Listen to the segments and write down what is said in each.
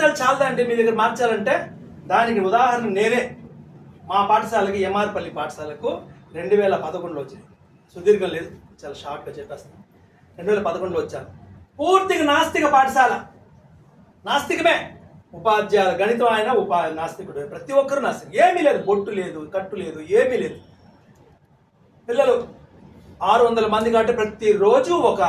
సంవత్సరాలు చాలదండి మీ దగ్గర మార్చాలంటే. దానికి ఉదాహరణ నేనే. మా పాఠశాలకి ఎంఆర్పల్లి పాఠశాలకు 2011లో వచ్చింది. సుదీర్ఘం లేదు, చాలా షార్ట్గా చెప్పేస్తాను. 2011లో వచ్చాను. పూర్తిగా నాస్తిక పాఠశాల, నాస్తికమే. ఉపాధ్యాయులు గణితం ఆయన నాస్తికుడు, ప్రతి ఒక్కరు నాస్తికుడు. ఏమీ లేదు, బొట్టు లేదు, కట్టు లేదు, ఏమీ లేదు. పిల్లలు 600 మంది కాబట్టి ప్రతిరోజు ఒక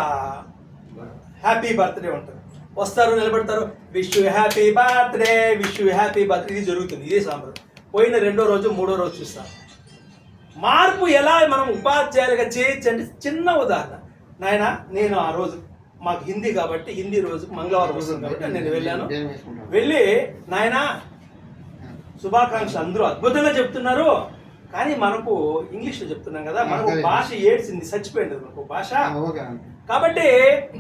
హ్యాపీ బర్త్డే ఉంటుంది. వస్తారు, నిలబెడతారు, wish you happy birthday, wish you happy birthday. ఇది జరుగుతుంది, ఇదే సాంప్రదాయం. పోయిన 2వ రోజు 3వ రోజు చూస్తాం. మార్పు ఎలా మనం ఉపాధ్యాయులుగా చేయొచ్చు అంటే చిన్న ఉదాహరణ. నాయన, నేను ఆ రోజు మాకు హిందీ కాబట్టి హిందీ రోజు మంగళవారం వస్తుంది కాబట్టి నేను వెళ్ళాను. వెళ్ళి నాయన శుభాకాంక్షలు, అందరూ అద్భుతంగా చెప్తున్నారు, కానీ మనకు ఇంగ్లీష్లో చెప్తున్నాం కదా, మనకు భాష ఏడ్చింది, చచ్చిపోయింది మనకు భాష. కాబట్టి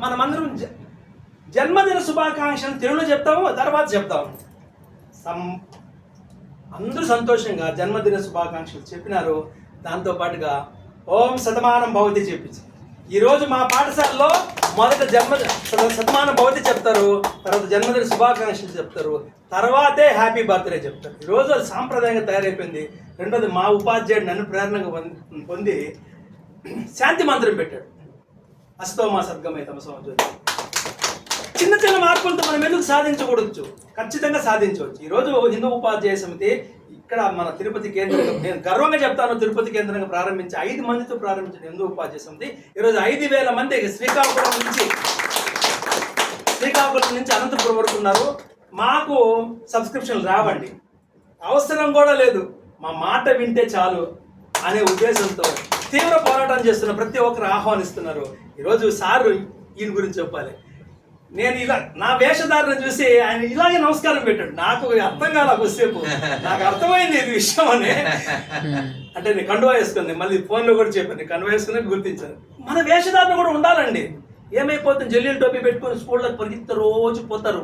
మనమందరం జన్మదిన శుభాకాంక్షలు తెలుగులో చెప్తాము, తర్వాత చెప్తాము. అందరూ సంతోషంగా జన్మదిన శుభాకాంక్షలు చెప్పినారు. దాంతోపాటుగా ఓం శతమానం భవతి చెప్పించి. ఈరోజు మా పాఠశాలలో మొదట శతమానం భవతి చెప్తారు, తర్వాత జన్మదిన శుభాకాంక్షలు చెప్తారు, తర్వాతే హ్యాపీ బర్త్డే చెప్తారు. ఈరోజు అది సాంప్రదాయంగా తయారైపోయింది. రెండోది, మా ఉపాధ్యాయుడు నన్ను ప్రేరణగా పొంది శాంతి మంత్రం పెట్టాడు. అస్తో మా సద్గమయ తమసో జ్యోతి. చిన్న చిన్న మార్పులతో మనం ఎందుకు సాధించకూడదు? ఖచ్చితంగా సాధించవచ్చు. ఈరోజు హిందూ ఉపాధ్యాయ సమితి ఇక్కడ మన తిరుపతి కేంద్రంగా, నేను గర్వంగా చెప్తాను, తిరుపతి కేంద్రంగా ప్రారంభించి 5 మందితో ప్రారంభించిన హిందూ ఉపాధ్యాయ సమితి ఈరోజు 5,000 మంది శ్రీకాకుళం నుంచి అనంతపురం వరకు ఉన్నారు. మాకు సబ్స్క్రిప్షన్లు రావండి, అవసరం కూడా లేదు, మా మాట వింటే చాలు అనే ఉద్దేశంతో తీవ్ర పోరాటం చేస్తున్న ప్రతి ఒక్కరు ఆహ్వానిస్తున్నారు. ఈరోజు సార్ ఈయన గురించి చెప్పాలి. నేను ఇలా నా వేషధారణ చూసి ఆయన ఇలాగే నమస్కారం పెట్టాడు. నాకు అర్థం కాల, కొద్దిసేపు నాకు అర్థమైంది ఇది విషయం అని. అంటే నేను కండువా వేసుకుంది, మళ్ళీ ఫోన్లో కూడా చెప్పాను, నేను కండువా వేసుకుని గుర్తించాను. మన వేషధారణ కూడా ఉండాలండి. ఏమైపోతుంది, జల్లీలు టోపీ పెట్టుకొని స్కూళ్ళకి పరిగెత్తారు, రోజు పోతారు,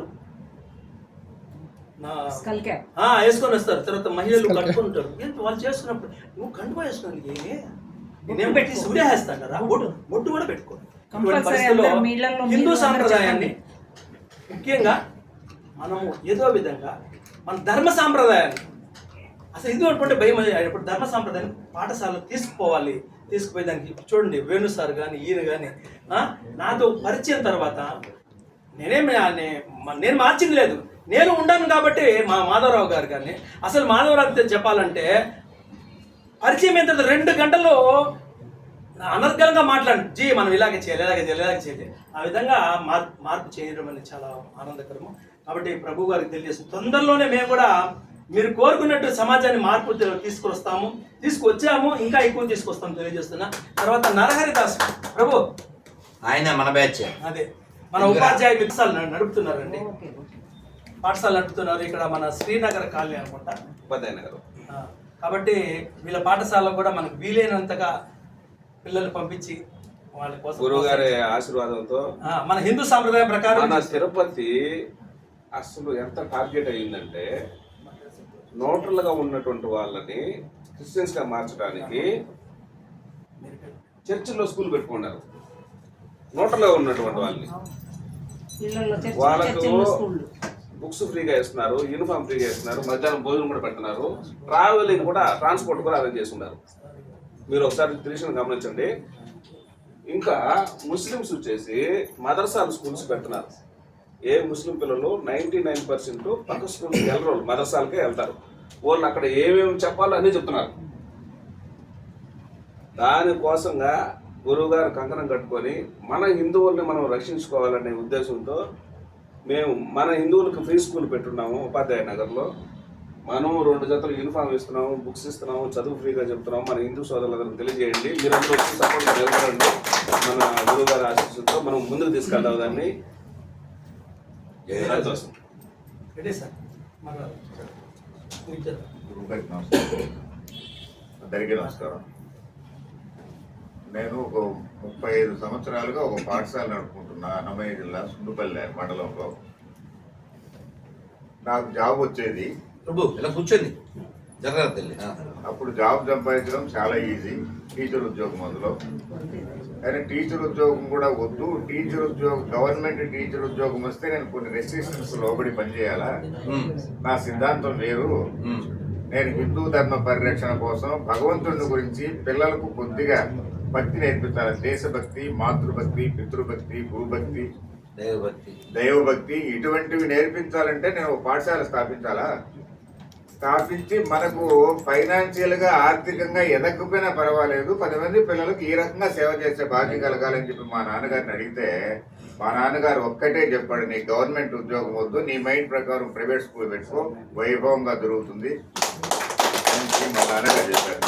వేసుకొని వస్తారు. తర్వాత మహిళలు కట్టుకుంటారు. వాళ్ళు చేసుకున్నప్పుడు నువ్వు కండువా వేసుకున్నాను, నేనేం పెట్టి సూర్యహేస్తాను కదా, బొట్టు కూడా పెట్టుకోండి. హిందూ సాంప్రదాయాన్ని ముఖ్యంగా మనము ఏదో విధంగా మన ధర్మ సాంప్రదాయాన్ని, అసలు హిందూ అనుకుంటే భయం, ఇప్పుడు ధర్మ సాంప్రదాయాన్ని పాఠశాలలో తీసుకుపోవాలి. తీసుకుపోయి దానికి చూడండి, వేణు సార్ కానీ ఈయన కానీ నాతో పరిచయం తర్వాత నేను మార్చింది లేదు. నేను ఉండాను కాబట్టి మా మాధవరావు గారు కానీ, అసలు మాధవరావు చెప్పాలంటే పరిచయం అయిన తర్వాత 2 గంటల్లో అనర్గళంగా మాట్లాడు, జీ మనం ఇలాగే చేయాలి. ఆ విధంగా మార్పు చేయడం అనేది చాలా ఆనందకరము. కాబట్టి ప్రభు గారికి తెలియజేస్తుంది, తొందరలోనే మేము కూడా మీరు కోరుకున్నట్టు సమాజాన్ని మార్పు తీసుకొచ్చాము, ఇంకా ఎక్కువ తీసుకొస్తాము తెలియజేస్తున్నా. తర్వాత నరహరిదాస్ ప్రభు, ఆయన మన బ్యాచ్, అదే మన ఉపాధ్యాయ మిత్సాలు నడుపుతున్నారండి, పాఠశాల నడుపుతున్నారు. ఇక్కడ మన శ్రీనగర్ కాలనీ అనుకుంటా, ఉపాధ్యాయ నగర్. కాబట్టి వీళ్ళ పాఠశాలలో కూడా మనకు వీలైనంతగా పిల్లలు పంపించి వాళ్ళ కోసం గురువు గారి ఆశీర్వాదంతో మన హిందూ సాంప్రదాయం ప్రకారం మన తిరుపతి అసలు ఎంత టార్గెట్ అయ్యిందంటే, న్యూట్రల్గా ఉన్నటువంటి వాళ్ళని క్రిస్టియన్స్ గా మార్చడానికి చర్చిల్లో స్కూల్ పెట్టుకున్నారు. న్యూట్రల్గా ఉన్నటువంటి వాళ్ళని, వాళ్ళకు బుక్స్ ఫ్రీగా ఇస్తున్నారు, యూనిఫామ్ ఫ్రీగా ఇస్తున్నారు, మధ్యాహ్నం భోజనం కూడా పెడుతున్నారు, ట్రావెలింగ్ కూడా, ట్రాన్స్పోర్ట్ కూడా అరేంజ్ చేస్తున్నారు. మీరు ఒకసారి తెలిసిన గమనించండి. ఇంకా ముస్లిమ్స్ వచ్చేసి మదర్సాలు స్కూల్స్ పెడుతున్నారు. ఏ ముస్లిం పిల్లలు 99% పక్క స్కూల్స్కి వెళ్ళరు, మదర్సాలకే వెళ్తారు. వాళ్ళు అక్కడ ఏమేమి చెప్పాలో అన్నీ చెప్తున్నారు. దానికోసంగా గురువు గారు కంకణం కట్టుకొని మన హిందువుల్ని మనం రక్షించుకోవాలనే ఉద్దేశంతో మేము మన హిందువులకు ఫ్రీ స్కూల్ పెట్టున్నాము ఉపాధ్యాయ నగర్లో. మనం 2 జతలు యూనిఫామ్ ఇస్తున్నాము, బుక్స్ ఇస్తున్నాము, చదువు ఫ్రీగా చెప్తున్నాము. మన హిందూ సోదరులందరూ తెలియజేయండి, మీరందరూ వచ్చి సపోర్ట్ నిలబడండి. మన గురువు గారి ఆశీస్సులతో మనం ముందుకు తీసుకెళ్తాం దాన్ని. అందరికీ నమస్కారం. నేను ఒక 35 సంవత్సరాలుగా ఒక పాఠశాల నడుపుకుంటున్నా, అన్నమయ్య జిల్లా సుండుపల్లి మండలంలో. నాకు జాబ్ వచ్చేది, ఇలా కూర్చోండి, జరగదు. అప్పుడు జాబ్ సంపాదించడం చాలా ఈజీ. టీచర్ ఉద్యోగం అందులో. కానీ టీచర్ ఉద్యోగం కూడా వద్దు, టీచర్ ఉద్యోగం గవర్నమెంట్ టీచర్ ఉద్యోగం వస్తే నేను కొన్ని రెస్ట్రిక్షన్స్ లోబడి పనిచేయాలా, నా సిద్ధాంతం వేరు. నేను హిందూ ధర్మ పరిరక్షణ కోసం భగవంతుడి గురించి పిల్లలకు కొద్దిగా భక్తి నేర్పించాలి. దేశభక్తి, మాతృభక్తి, పితృభక్తి, గురుభక్తి, దైవభక్తి ఇటువంటివి నేర్పించాలంటే నేను పాఠశాల స్థాపించాలా. స్థాపించి మనకు ఫైనాన్షియల్ గా ఆర్థికంగా ఎదగకపోయినా పర్వాలేదు 10 మంది పిల్లలకు ఈ రకంగా సేవ చేసే భాగ్యం కలగాలని చెప్పి మా నాన్నగారిని అడిగితే మా నాన్నగారు ఒక్కటే చెప్పాడు, నీ గవర్నమెంట్ ఉద్యోగం వద్దు, నీ మైండ్ ప్రకారం ప్రైవేట్ స్కూల్ పెట్టుకో, వైభవంగా దొరుకుతుంది అని మా నాన్నగారు చెప్పారు.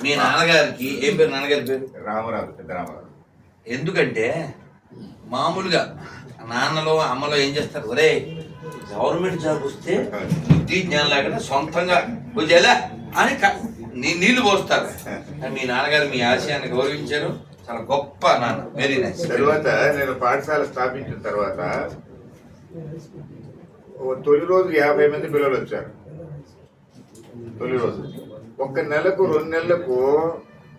మీ నాన్నగారికి ఏం పేరు? నాన్నగారి పేరు రామరాజు, పెద్ద రామరాజు. ఎందుకంటే మామూలుగా నాన్నలో అమ్మలో ఏం చేస్తారు, ఒరే గవర్నమెంట్ జాబ్ వస్తే బుద్ధి జ్ఞానం లేకుండా సొంతంగా వచ్చేలా అని నీళ్లు పోస్తారు. మీ నాన్నగారు మీ ఆశయాన్ని గౌరవించారు, చాలా గొప్ప నాన్న, వెరీ నైస్. తర్వాత నేను పాఠశాల స్థాపించిన తర్వాత తొలి రోజు 50 మంది పిల్లలు వచ్చారు. తొలి రోజు 1 నెలకు 2 నెలలకు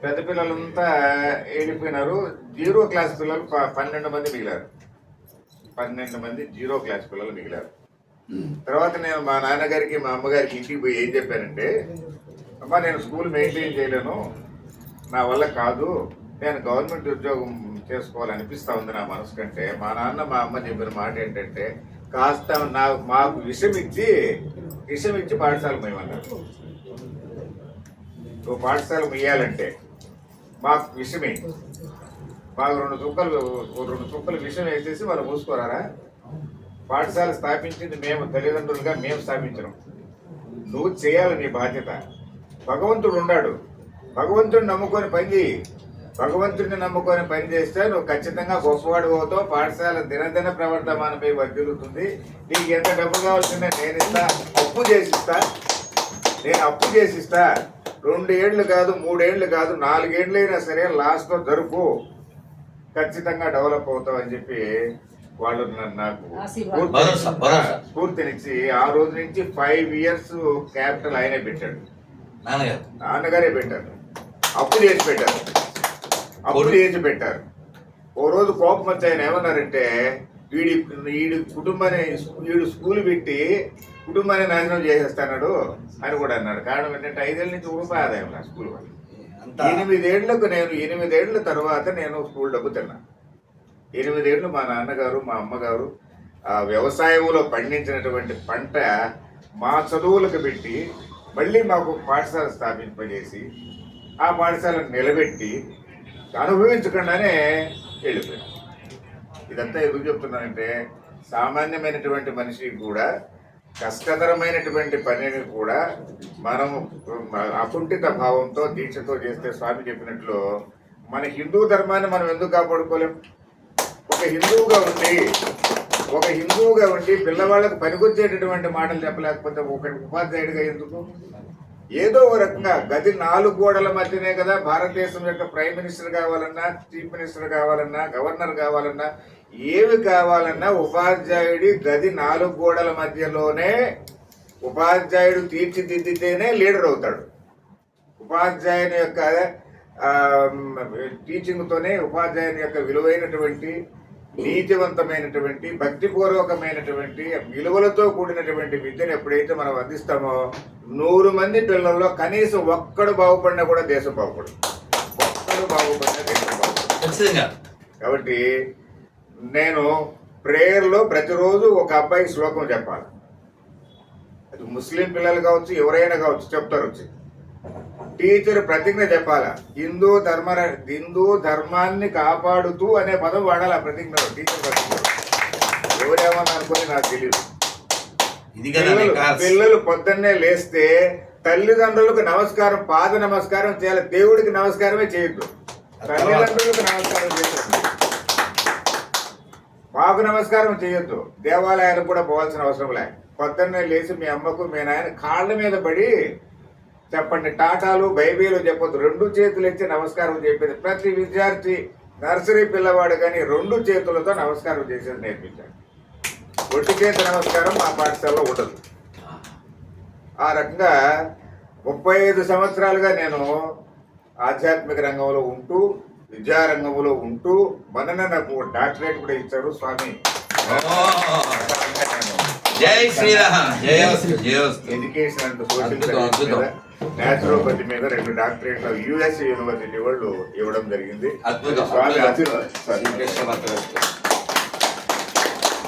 పెద్ద పిల్లలంతా ఏడిపోయినారు. 0 క్లాస్ పిల్లలు 12 మంది మిగిలారు. 12 మంది 0 క్లాస్ పిల్లలు మిగిలారు. తర్వాత నేను మా నాన్నగారికి మా అమ్మగారికి ఇంటికి పోయి ఏం చెప్పానంటే, అమ్మ నేను స్కూల్ మెయింటైన్ చేయలేను, నా వల్ల కాదు, నేను గవర్నమెంట్ ఉద్యోగం చేసుకోవాలనిపిస్తా ఉంది నా మనసు కంటే. మా నాన్న మా అమ్మ చెప్పిన మాట ఏంటంటే, కాస్త మాకు విషం ఇచ్చి పాఠశాల మేమన్నారు. నువ్వు పాఠశాల ముయ్యాలంటే మాకు విషమే, మాకు 2 చుక్కలు విషం వేసేసి వాళ్ళు మూసుకోరారా. పాఠశాల స్థాపించింది మేము, తల్లిదండ్రులుగా మేము స్థాపించడం. నువ్వు చేయాలి, నీ బాధ్యత. భగవంతుడు ఉన్నాడు, భగవంతుడిని నమ్ముకొని పని చేయి. భగవంతుడిని నమ్ముకొని పని చేస్తే నువ్వు ఖచ్చితంగా గొప్పవాడు అవుతావు. పాఠశాల దినదిన ప్రవర్తమానపై వర్ధిల్లుతుంది. నీకు ఎంత డబ్బు కావాల్సిందే నేను ఇస్తా, అప్పు చేసిస్తా. 2 ఏళ్ళు కాదు, 3 ఏళ్ళు కాదు, 4 ఏళ్ళైనా సరే లాస్ట్లో జరుపు, ఖచ్చితంగా డెవలప్ అవుతావు అని చెప్పి వాళ్ళు నాకు స్ఫూర్తినిచ్చి ఆ రోజు నుంచి 5 years క్యాపిటల్ ఆయనే పెట్టాడు. నాన్నగారే పెట్టారు. అప్పు చేసి పెట్టారు. ఓ రోజు కోపం వచ్చి ఆయన ఏమన్నారంటే, వీడి స్కూల్ పెట్టి కుటుంబాన్ని నాశనం చేసేస్తాడు అని కూడా అన్నాడు. కారణం ఏంటంటే 5 ఏళ్ళ నుంచి రూపాయి ఆదాయం నా స్కూల్ వాళ్ళు. 8 ఏళ్లకు నేను 8 ఏళ్ల తర్వాత నేను స్కూల్ డబ్బు తిన్నా. 8 ఏళ్ళు మా నాన్నగారు మా అమ్మగారు వ్యవసాయంలో పండించినటువంటి పంట మా చదువులకు పెట్టి మళ్ళీ మాకు పాఠశాల స్థాపింపజేసి ఆ పాఠశాలను నిలబెట్టి అనుభవించకుండానే వెళ్ళిపోయాం. ఇదంతా ఎందుకు చెప్తున్నానంటే, సామాన్యమైనటువంటి మనిషికి కూడా కష్టతరమైనటువంటి పనిని కూడా మనము అకుంఠిత భావంతో దీక్షతో చేస్తే స్వామి చెప్పినట్లు మన హిందూ ధర్మాన్ని మనం ఎందుకు కాపాడుకోలేం? ఒక హిందువుగా ఉండి పిల్లవాళ్ళకు పనికొచ్చేటటువంటి మాటలు చెప్పలేకపోతే ఒక ఉపాధ్యాయుడిగా ఎందుకు? ఏదో ఒక రకంగా గది 4 గోడల మధ్యనే కదా భారతదేశం యొక్క ప్రైమ్ మినిస్టర్ కావాలన్నా, చీఫ్ మినిస్టర్ కావాలన్నా, గవర్నర్ కావాలన్నా, ఏవి కావాలన్నా ఉపాధ్యాయుడి గది 4 గోడల మధ్యలోనే ఉపాధ్యాయుడు తీర్చిదిద్దితేనే లీడర్ అవుతాడు. ఉపాధ్యాయుని యొక్క టీచింగ్తోనే ఉపాధ్యాయుని యొక్క విలువైనటువంటి, నీతివంతమైనటువంటి, భక్తిపూర్వకమైనటువంటి, విలువలతో కూడినటువంటి విద్యను ఎప్పుడైతే మనం అందిస్తామో 100 మంది పిల్లల్లో కనీసం ఒక్కడు బాగుపడినా కూడా దేశం బాగుపడదు. కాబట్టి నేను ప్రేయర్లో ప్రతిరోజు ఒక అబ్బాయికి శ్లోకం చెప్పాలి. అది ముస్లిం పిల్లలు కావచ్చు, ఎవరైనా కావచ్చు, చెప్తారు వచ్చి. టీచర్ ప్రతిజ్ఞ చెప్పాలా, హిందూ ధర్మాన్ని కాపాడుతూ అనే పదం వాడాలి ఆ ప్రతిజ్ఞలో. టీచర్ ప్రతిజ్ఞ ఎవరేమని అనుకుని నాకు తెలియదు. పిల్లలు పొద్దున్నే లేస్తే తల్లిదండ్రులకు నమస్కారం, పాద నమస్కారం చేయాలి. దేవుడికి నమస్కారమే చేయొద్దు, తల్లిదండ్రులకు నమస్కారం చేయొద్దు, మాకు నమస్కారం చేయొద్దు. దేవాలయాలకు కూడా పోవాల్సిన అవసరం లే. పొద్దున్నే లేచి మీ అమ్మకు మీ నాయన కాళ్ళ మీద పడి చెప్పండి, టాటాలు బైబిలు చెప్పొద్దు, 2 చేతులు ఇచ్చి నమస్కారం చెప్పేది. ప్రతి విద్యార్థి, నర్సరీ పిల్లవాడు కానీ 2 చేతులతో నమస్కారం చేసేది నేర్పించాడు. ఒట్టి చేతి నమస్కారం మా పాఠశాలలో ఉండదు. ఆ రకంగా 35 సంవత్సరాలుగా నేను ఆధ్యాత్మిక రంగంలో ఉంటూ విద్యారంగంలో ఉంటూ మనన నాకు డాక్టరేట్ కూడా ఇచ్చారు స్వామి. జై శ్రీరామ్, జయోస్తు, జయోస్తు. ఎడ్యుకేషన్ అండ్ సోషల్ అద్భుతం, సర్వీస్ అద్భుతం. మీద, న్యాచురోపతి మీద 2 డాక్టరేట్లు యుఎస్ యూనివర్సిటీ వాళ్ళు ఇవ్వడం జరిగింది. అద్భుతం, స్వామి అద్భుతం. ఆశీర్వాదం.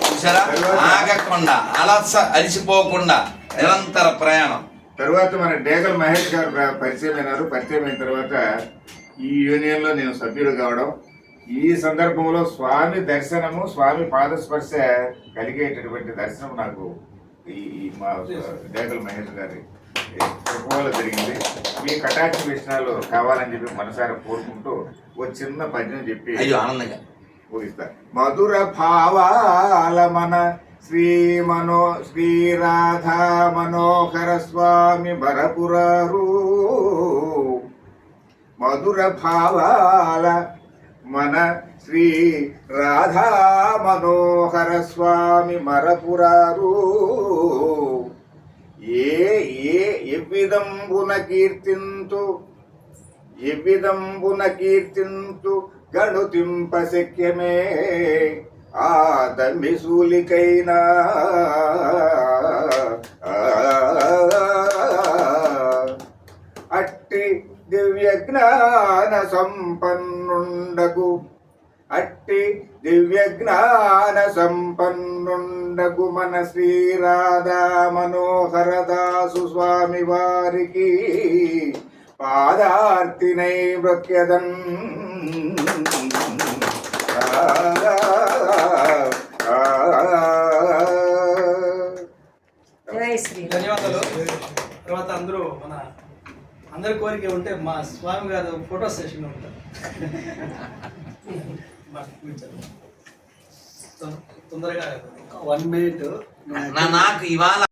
చూసారా, ఆగకుండా అలసిపోకుండా నిరంతర ప్రయాణం. తర్వాత మన డేగల్ మహేష్ గారు పరిచయం అయినారు. పరిచయం అయిన తర్వాత ఈ యూనియన్ లో నేను సభ్యుడు కావడం, ఈ సందర్భంలో స్వామి దర్శనము, స్వామి పాదస్పర్శ కలిగేటటువంటి దర్శనం నాకు ఈ మా డేగల్ మహేష్ గారి కృపలో జరిగింది. మీ కటాక్ష విషయాలు కావాలని చెప్పి మనసారా కోరుకుంటూ ఓ చిన్న పద్యం చెప్పి అయ్యో ఆనందంగా పూరిస్తా. మధుర భావాల మన శ్రీ రాధా మనోహర స్వామి బరపురారు. మధుర భావాల మన శ్రీ రాధా మనోహర స్వామి మరపురారు. ఎవ్విధంబున కీర్తింతు గణుతింప శక్యమే ఆ దంభిశూలికైనా. అట్టి దివ్య జ్ఞాన సంపన్నుండగు మన శ్రీరాధా మనోహర దాసు స్వామి వారికి పాదార్తినై మృక్యదన్. ధన్యవాదాలు. తర్వాత అందరి కోరిక ఉంటే మా స్వామి గారు ఫోటో సెషన్ ఉంటారు. తొందరగా 1 minute. నాకు ఇవాళ